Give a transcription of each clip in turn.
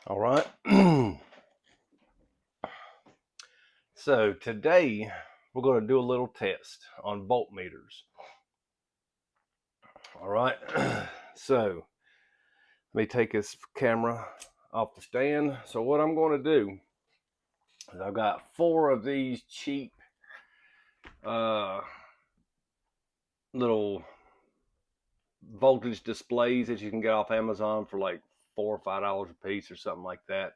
All right. So today we're going to do a little test on voltmeters. All right. So let me take this camera off the stand. So what I'm going to do is I've got 4 of these cheap uh, little voltage displays that you can get off Amazon for like $4 or $5 a piece or something like that.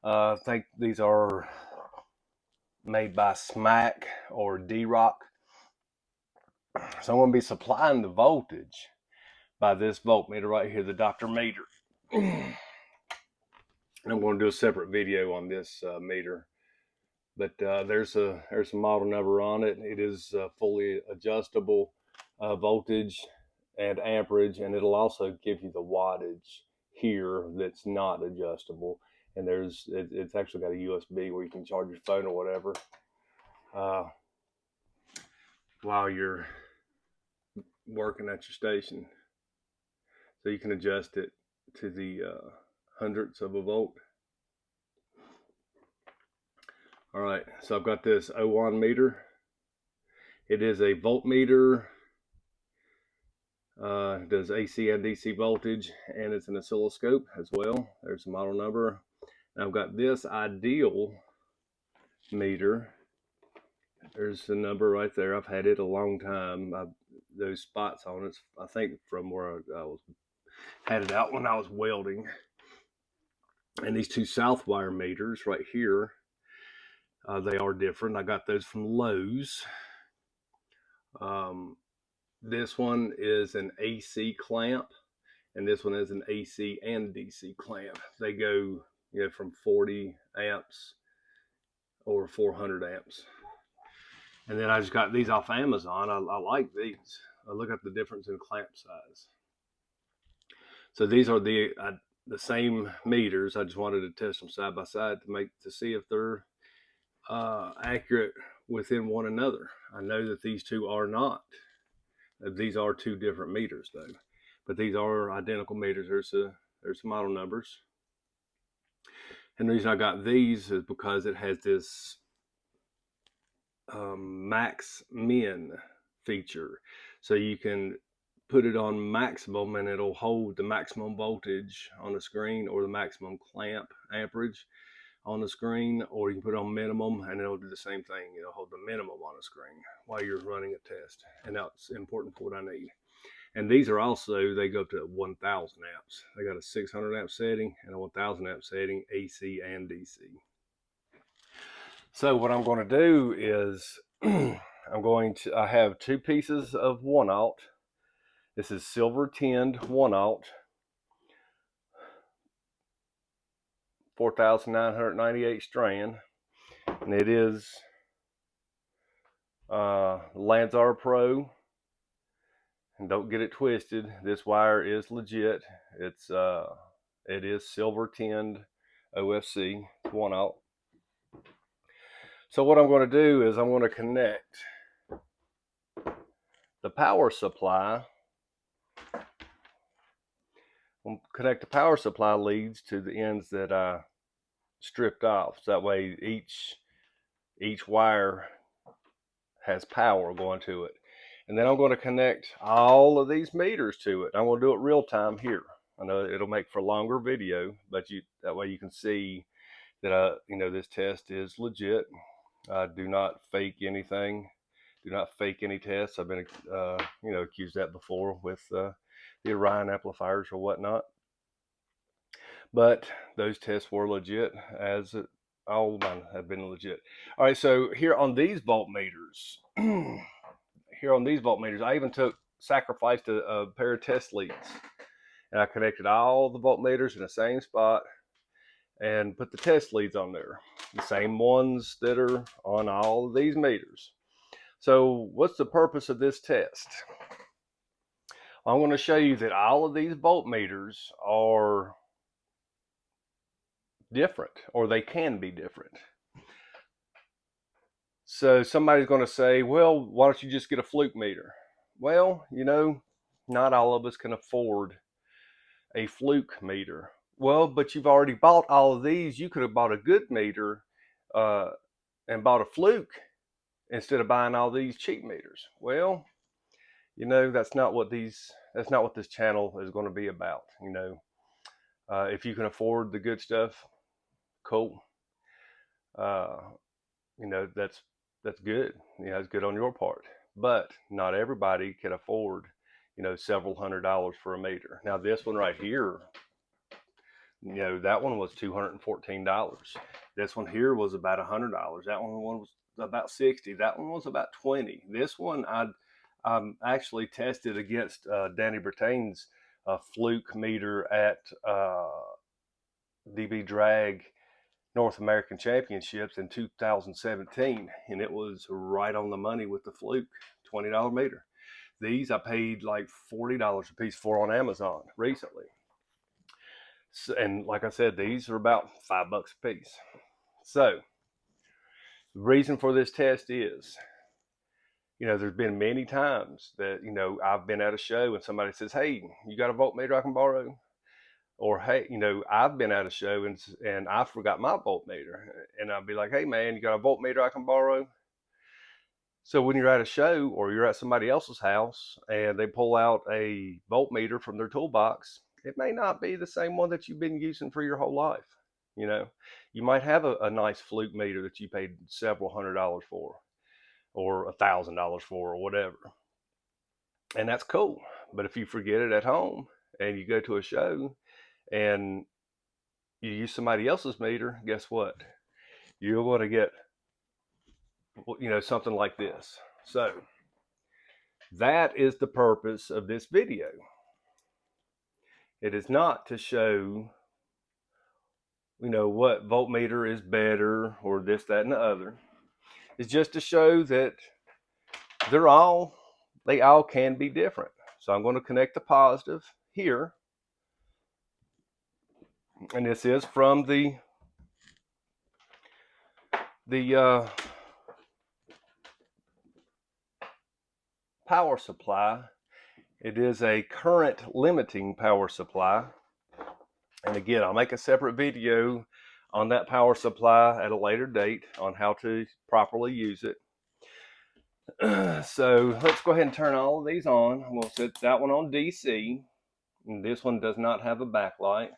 I think these are made by Smack or D-Rock. So I'm going to be supplying the voltage by this voltmeter right here, the Dr. Meter. And I'm going to do a separate video on this meter. But there's a model number on it. It is fully adjustable voltage and amperage, and it'll also give you the wattage here that's not adjustable. And it's actually got a USB where you can charge your phone or whatever while you're working at your station. So you can adjust it to the hundredths of a volt. All right, so I've got this O1 meter. It is a voltmeter. It does AC and DC voltage, and it's an oscilloscope as well. There's the model number. And I've got this ideal meter. There's the number right there. I've had it a long time. Those spots on it, I think from where I had it out when I was welding. And these 2 Southwire meters right here, they are different. I got those from Lowe's. This one is an AC clamp, and this one is an AC and DC clamp. They go, from 40 amps or 400 amps. And then I just got these off Amazon. I like these. I look at the difference in clamp size. So these are the same meters. I just wanted to test them side by side to see if they're accurate within one another. I know that these two are not. These are 2 different meters though, but these are identical meters. There's the model numbers. And the reason I got these is because it has this max min feature. So you can put it on maximum and it'll hold the maximum voltage on the screen, or the maximum clamp amperage on the screen, or you can put it on minimum and it'll do the same thing. It'll hold the minimum on the screen while you're running a test, and that's important for what I need. And these are also, they go up to 1000 amps. They got a 600 amp setting and a 1000 amp setting, AC and DC. So what I'm going to do is I have 2 pieces of 1/0. This is silver tinned 1/0, 4,998 strand, and it is Lanzar Pro. And don't get it twisted, this wire is legit. It is silver tinned OFC 1/0. So what I'm going to do is I'm going to connect the power supply. I'll connect the power supply leads to the ends that I stripped off. So that way each wire has power going to it. And then I'm going to connect all of these meters to it. I'm going to do it real time here. I know it'll make for a longer video, but that way you can see that this test is legit. I do not fake anything. Do not fake any tests. I've been accused of that before with the Orion amplifiers or whatnot. But those tests were legit, as all of mine have been legit. All right, so here on these voltmeters, I even sacrificed a pair of test leads, and I connected all the voltmeters in the same spot and put the test leads on there, the same ones that are on all of these meters. So what's the purpose of this test? I'm going to show you that all of these voltmeters are different, or they can be different. So somebody's going to say, well, why don't you just get a fluke meter? Well, not all of us can afford a fluke meter. Well, but you've already bought all of these. You could have bought a good meter uh, and bought a fluke instead of buying all these cheap meters. Well, you know, that's not what this channel is going to be about. You know, if you can afford the good stuff, cool. Uh, you know, that's good. You know, it's good on your part. But not everybody can afford, you know, several $100s for a meter. Now this one right here, you know, that one was $214. This one here was about $100. That one was about 60. That one was about 20. This one I actually tested against Danny Bertain's fluke meter at DB Drag North American Championships in 2017, and it was right on the money with the fluke $20 meter. These I paid like $40 a piece for on Amazon recently. So, and like I said, these are about $5 a piece. So the reason for this test is, you know, there's been many times that, you know, I've been at a show and somebody says, "Hey, you got a voltmeter I can borrow?" Or, "Hey, you know, I've been at a show and I forgot my voltmeter," and I'll be like, "Hey man, you got a voltmeter I can borrow?" So when you're at a show or you're at somebody else's house and they pull out a voltmeter from their toolbox, it may not be the same one that you've been using for your whole life. You know, you might have a nice fluke meter that you paid several $100s for, or $1,000 for, or whatever, and that's cool. But if you forget it at home and you go to a show and you use somebody else's meter, guess what? You're going to get, you know, something like this. So that is the purpose of this video. It is not to show, you know, what voltmeter is better or this, that, and the other. It's just to show that they all can be different. So I'm going to connect the positive here. And this is from the power supply. It is a current limiting power supply. And again, I'll make a separate video on that power supply at a later date on how to properly use it. So let's go ahead and turn all of these on. We'll set that one on DC. And this one does not have a backlight.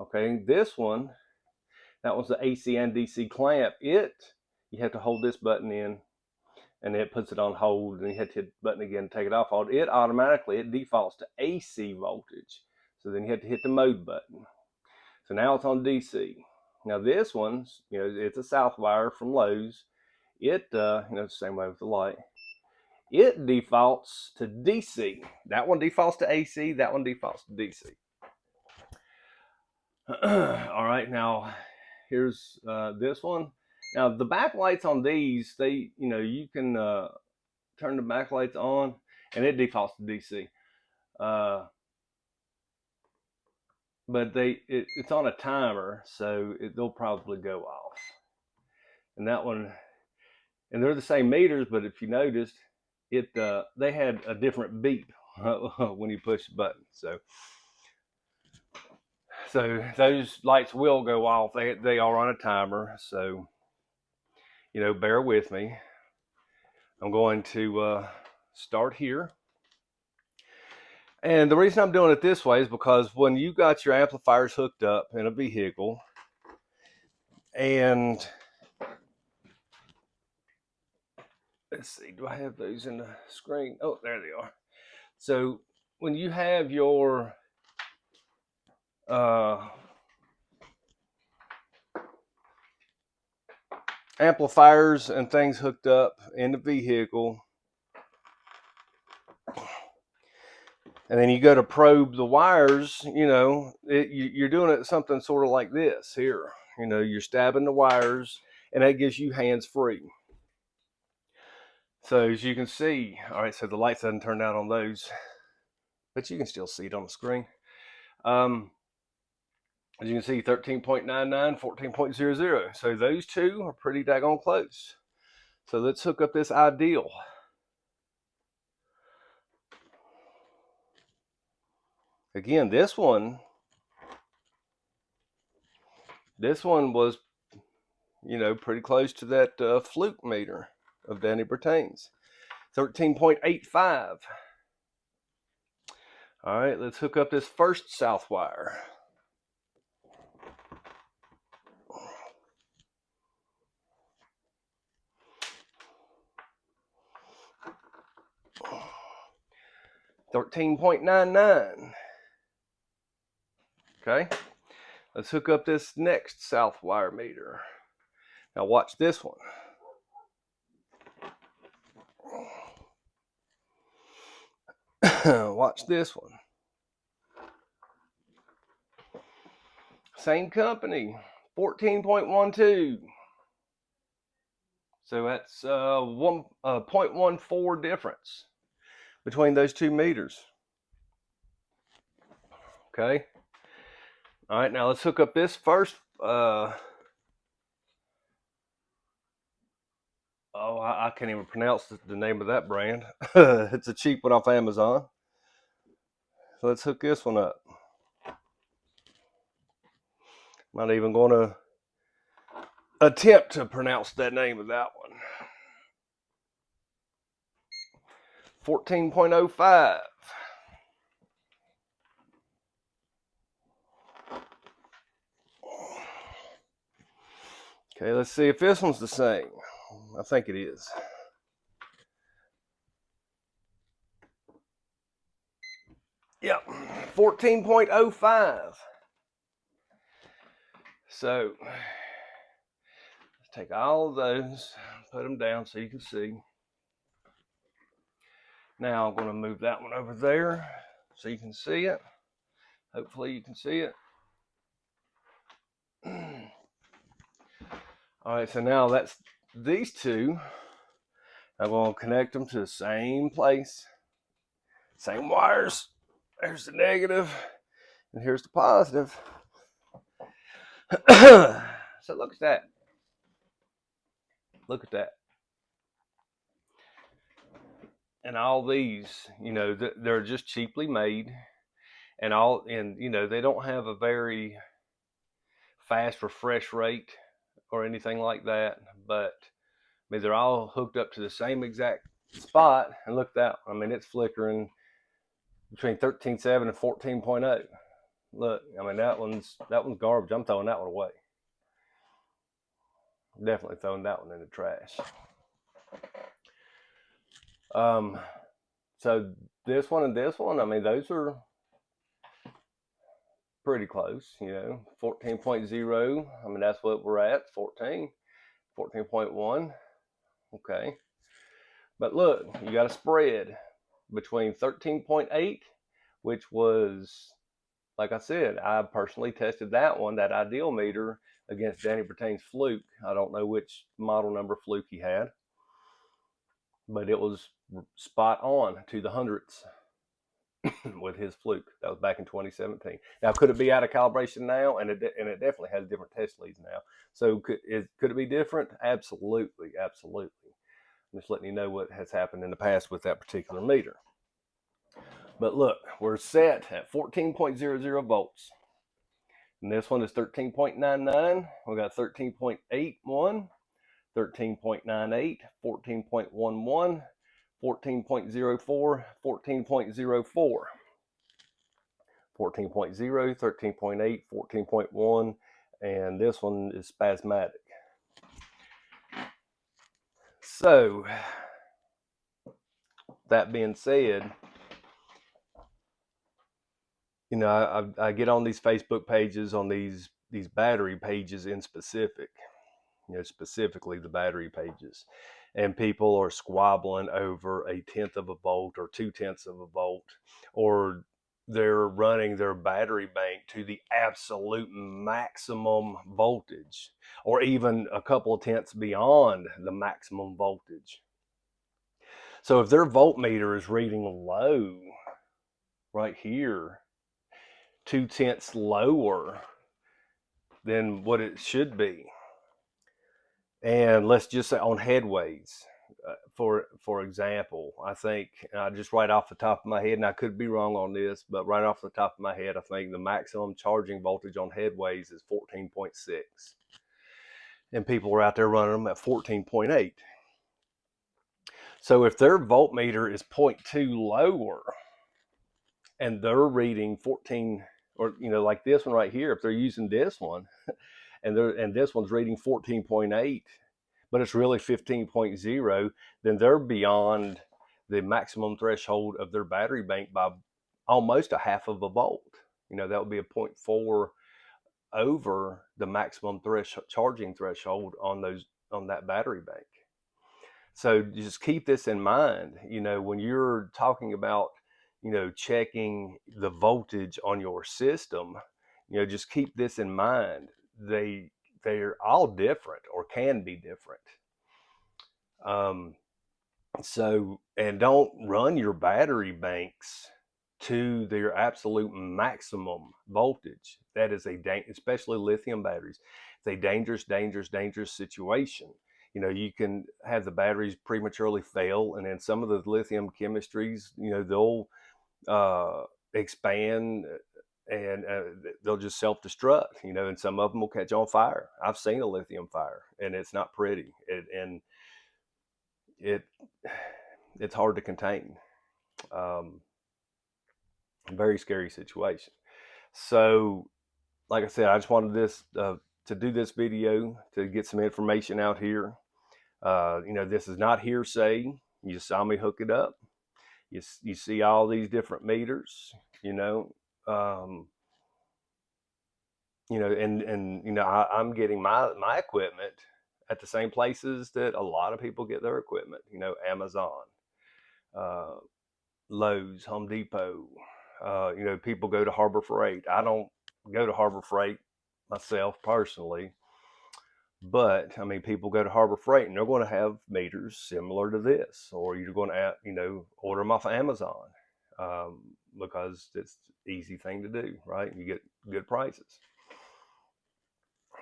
Okay, this one, that was the AC and DC clamp. You have to hold this button in and it puts it on hold, and you have to hit the button again to take it off. It defaults to AC voltage. So then you have to hit the mode button. So now it's on DC. Now this one's, you know, it's a south wire from Lowe's. It, you know, it's the same way with the light. It defaults to DC. That one defaults to AC. That one defaults to DC. All right, now here's this one. Now the backlights on these, you know, you can turn the backlights on, and it defaults to DC. But it's on a timer, so they'll probably go off. And that one, and they're the same meters, but if you noticed, they had a different beep when you push the button. So those lights will go off. They are on a timer, so, you know, bear with me. I'm going to start here. And the reason I'm doing it this way is because when you got your amplifiers hooked up in a vehicle, and let's see, do I have those in the screen? Oh, there they are. So when you have your amplifiers and things hooked up in the vehicle, and then you go to probe the wires, you know, you're doing it something sort of like this here. You know, you're stabbing the wires, and that gives you hands free. So as you can see, all right, so the lights haven't turned out on those, but you can still see it on the screen. As you can see, 13.99, 14.00. So those two are pretty daggone close. So let's hook up this ideal. Again, this one This one was, you know, pretty close to that fluke meter of Danny Bertain's. 13.85. All right, let's hook up this first south wire. $13.99. Okay, let's hook up this next south wire meter. Now watch this one. Watch this one. Same company, 14.12. So that's 0.14 difference between those two meters. Okay. All right, now let's hook up this first. I can't even pronounce the name of that brand. It's a cheap one off Amazon. So let's hook this one up. Not even going to attempt to pronounce that name of that one. 14.05. Okay, let's see if this one's the same. I think it is. Yep, 14.05. So let's take all of those, put them down so you can see. Now I'm going to move that one over there so you can see it. Hopefully you can see it. All right, so now that's these two. I'm going to connect them to the same place, same wires. There's the negative, and here's the positive. So look at that. Look at that. And all these, you know, they're just cheaply made, and you know, they don't have a very fast refresh rate or anything like that, but I mean, they're all hooked up to the same exact spot. And look at that. I mean, it's flickering between 13.7 and 14.0. Look, I mean, that one's garbage. I'm throwing that one away. Definitely throwing that one in the trash. So this one and this one, I mean, those are pretty close, you know. 14.0, I mean, that's what we're at. 14.1. Okay. But look, you got a spread between 13.8, which was, like I said, I personally tested that one, that ideal meter, against Danny Bertain's fluke. I don't know which model number fluke he had, but it was spot on to the hundredths with his fluke. That was back in 2017. Now, could it be out of calibration now? And it definitely has different test leads now. So could it be different? Absolutely, absolutely. I'm just letting you know what has happened in the past with that particular meter. But look, we're set at 14.00 volts. And this one is 13.99. We got 13.81, 13.98, 14.11, 14.04, 14.04, 14.0, 13.8, 14.1, and this one is spasmatic. So, that being said, you know, I get on these Facebook pages, on these battery pages in specific, you know, specifically the battery pages, and people are squabbling over 1/10 of a volt or 2/10 of a volt, or they're running their battery bank to the absolute maximum voltage, or even a couple of tenths beyond the maximum voltage. So if their voltmeter is reading low right here, 2/10 lower than what it should be, and let's just say on headways, for example, I think just right off the top of my head, and I could be wrong on this, but right off the top of my head, I think the maximum charging voltage on headways is 14.6, and people are out there running them at 14.8. So if their voltmeter is 0.2 lower, and they're reading 14, or like this one right here, if they're using this one, and this one's reading 14.8, but it's really 15.0, then they're beyond the maximum threshold of their battery bank by almost a half of a volt. That would be a 0.4 over the maximum charging threshold on that battery bank. So just keep this in mind, when you're talking about, checking the voltage on your system, just keep this in mind. They're all different, or can be different. And don't run your battery banks to their absolute maximum voltage. That is especially lithium batteries. It's a dangerous situation. You can have the batteries prematurely fail, and then some of the lithium chemistries, they'll expand, and they'll just self-destruct, and some of them will catch on fire. I've seen a lithium fire, and it's not pretty. It's hard to contain. Very scary situation. So, like I said, I just wanted to do this video to get some information out here. This is not hearsay. You saw me hook it up. You see all these different meters. I'm getting my equipment at the same places that a lot of people get their equipment. Amazon, Lowe's, Home Depot. People go to Harbor Freight. I don't go to Harbor Freight myself personally, but people go to Harbor Freight, and they're going to have meters similar to this, or you're going to order them off of Amazon, because it's the easy thing to do, right? You get good prices.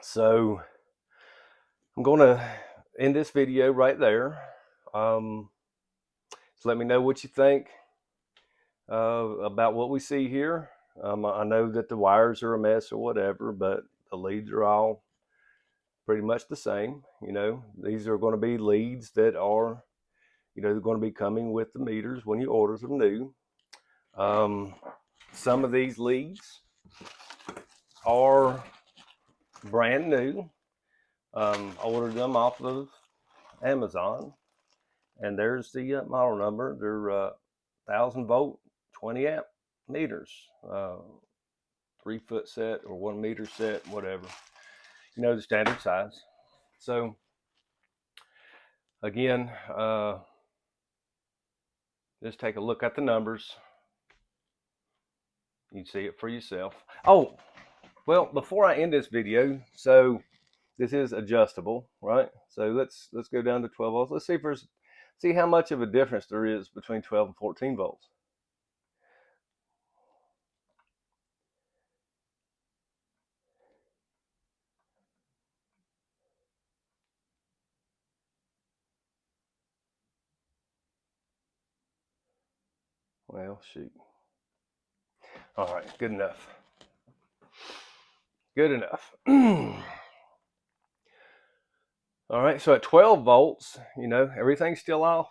So I'm going to end this video right there. So let me know what you think about what we see here. I know that the wires are a mess or whatever, but the leads are all pretty much the same. These are going to be leads that are, they're going to be coming with the meters when you order them new. Some of these leads are brand new. I ordered them off of Amazon, and there's the model number. They're 1,000 volt, 20 amp meters, 3-foot set or 1 meter set, whatever, the standard size. So again, just take a look at the numbers. You can see it for yourself. Oh, well, before I end this video, so this is adjustable, right? So let's go down to 12 volts. Let's see how much of a difference there is between 12 and 14 volts. Well, shoot. All right, good enough. Good enough. All right, so at 12 volts, everything's still off.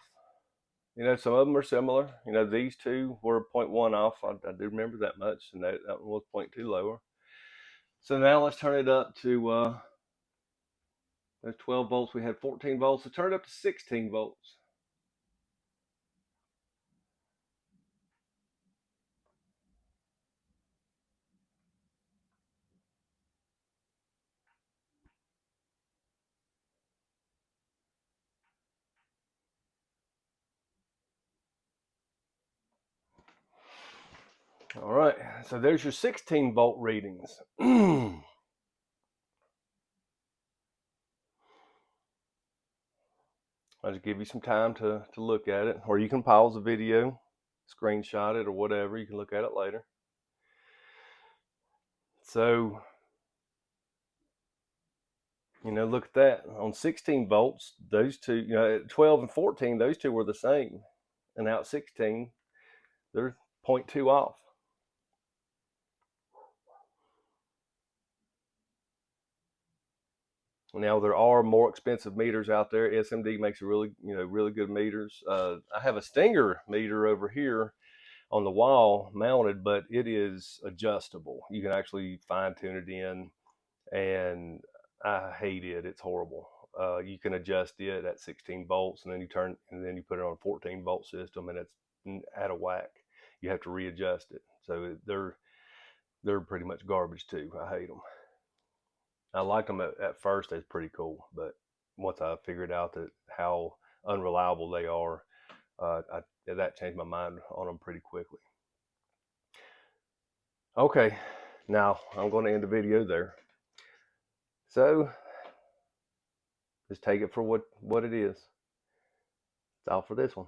Some of them are similar. These two were 0.1 off. I do remember that much, and that one was 0.2 lower. So now let's turn it up to, there's 12 volts. We had 14 volts. So turn it up to 16 volts. All right, so there's your 16 volt readings. I'll just give you some time to look at it, or you can pause the video, screenshot it, or whatever. You can look at it later. So You know, look at that. On 16 volts, those two, you know, at 12 and 14, those two were the same. And now at 16, they're zero point 0.2 off. Now there are more expensive meters out there. SMD makes really, you know, really good meters. I have a Stinger meter over here on the wall mounted, but it is adjustable. You can actually fine tune it in, and I hate it. It's horrible. You can adjust it at 16 volts, and then you put it on a 14-volt system, and it's out of whack. You have to readjust it. So they're pretty much garbage too. I hate them. I liked them at first. It's pretty cool, but once I figured out that how unreliable they are, that changed my mind on them pretty quickly. Okay, now I'm going to end the video there. So just take it for what it is. That's all for this one.